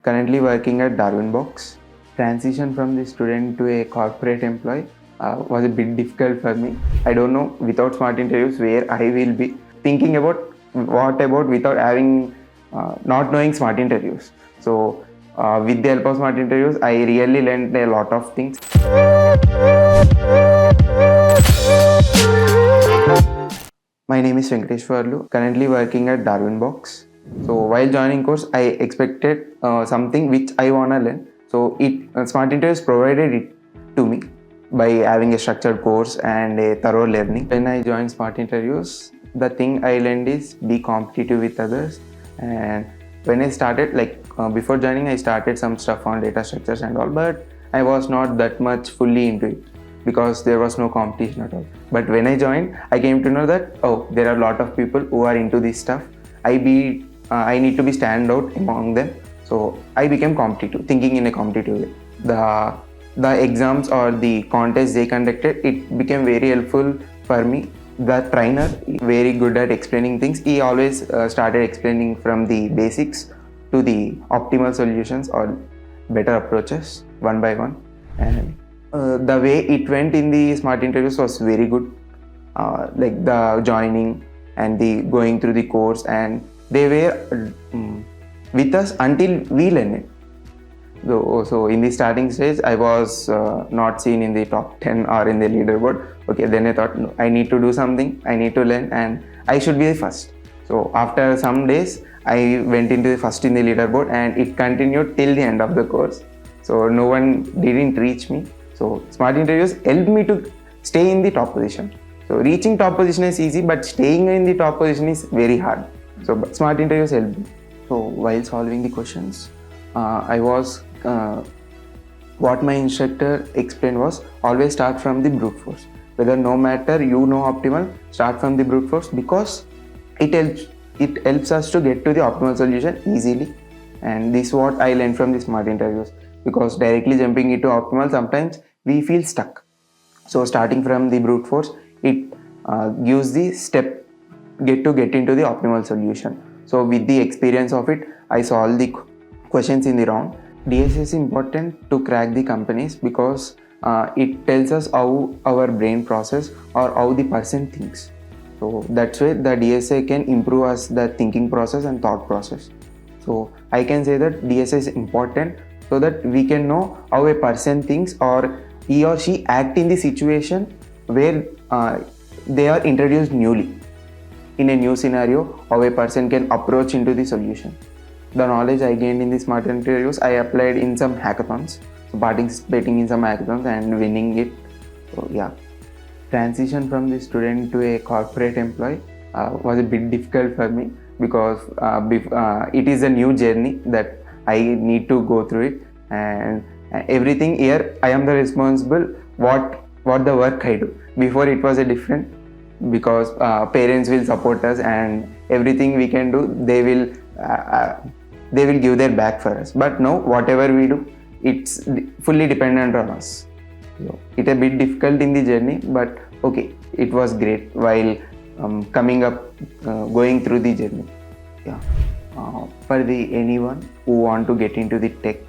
Currently working at 𝗙𝗏𝗃𝗃. Transition from the student to a corporate employee was a bit difficult for me. I don't know without smart interviews where I will be thinking about what about without having not knowing smart interviews. So with the help of smart interviews, I really learned a lot of things. My name is Venkateshwarlu, currently working at 𝗙𝗏𝗃𝗃. So while joining course, I expected something which I wanna learn. So Smart Interviews provided it to me by having a structured course and a thorough learning. When I joined Smart Interviews, the thing I learned is be competitive with others. And when I started, before joining, I started some stuff on data structures and all, but I was not that much fully into it because there was no competition at all. But when I joined, I came to know that there are a lot of people who are into this stuff. I need to be stand out among them. So I became competitive, thinking in a competitive way. The exams or the contests they conducted, it became very helpful for me. The trainer, very good at explaining things. He always started explaining from the basics to the optimal solutions or better approaches one by one. And the way it went in the smart interviews was very good. Like the joining and the going through the course, and they were with us until we learn it. So in the starting stage, I was not seen in the top 10 or in the leaderboard. Okay, then I thought, no, I need to do something, I need to learn, and I should be the first. So after some days, I went into the first in the leaderboard, and it continued till the end of the course. So no one didn't reach me. So smart interviews helped me to stay in the top position. So reaching top position is easy, but staying in the top position is very hard. So smart interviews helped me. So while solving the questions, what my instructor explained was always start from the brute force. Whether no matter you know optimal, start from the brute force because it helps us to get to the optimal solution easily. And this is what I learned from the smart interviews, because directly jumping into optimal, sometimes we feel stuck. So starting from the brute force, it gives the step get into the optimal solution. So with the experience of it, I solved the questions in the round. DSA is important to crack the companies because it tells us how our brain process or how the person thinks. So that's why the DSA can improve us the thinking process and thought process. So I can say that DSA is important so that we can know how a person thinks or he or she act in the situation where they are introduced newly. In a new scenario, how a person can approach into the solution. The knowledge I gained in the smart interviews, I applied in some hackathons. So participating in some hackathons and winning it. So yeah. Transition from the student to a corporate employee was a bit difficult for me because it is a new journey that I need to go through it, and everything here I am the responsible what the work I do. Before it was a different, because parents will support us and everything we can do, they will give their back for us. But now whatever we do, it's fully dependent on us. So it's a bit difficult in the journey, but okay, it was great while going through the journey. Yeah. For anyone who want to get into the tech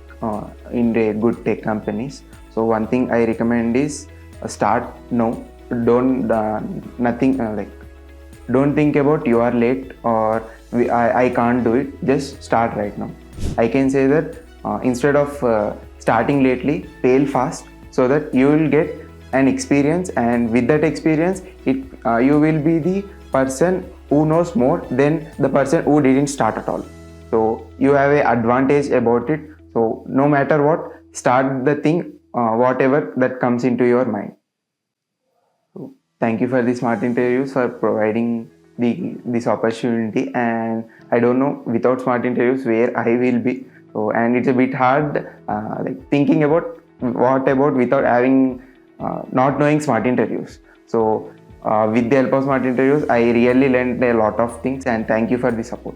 in the good tech companies, so one thing I recommend is start now. Don't think about you are late or I can't do it. Just start right now. I can say that instead of starting lately, fail fast so that you will get an experience, and with that experience, you will be the person who knows more than the person who didn't start at all. So you have an advantage about it. So no matter what, start the thing, whatever that comes into your mind. So thank you for the smart interviews for providing this opportunity, and I don't know without smart interviews where I will be. So, and it's a bit hard thinking about what about without having not knowing smart interviews. So with the help of smart interviews, I really learned a lot of things, and thank you for the support.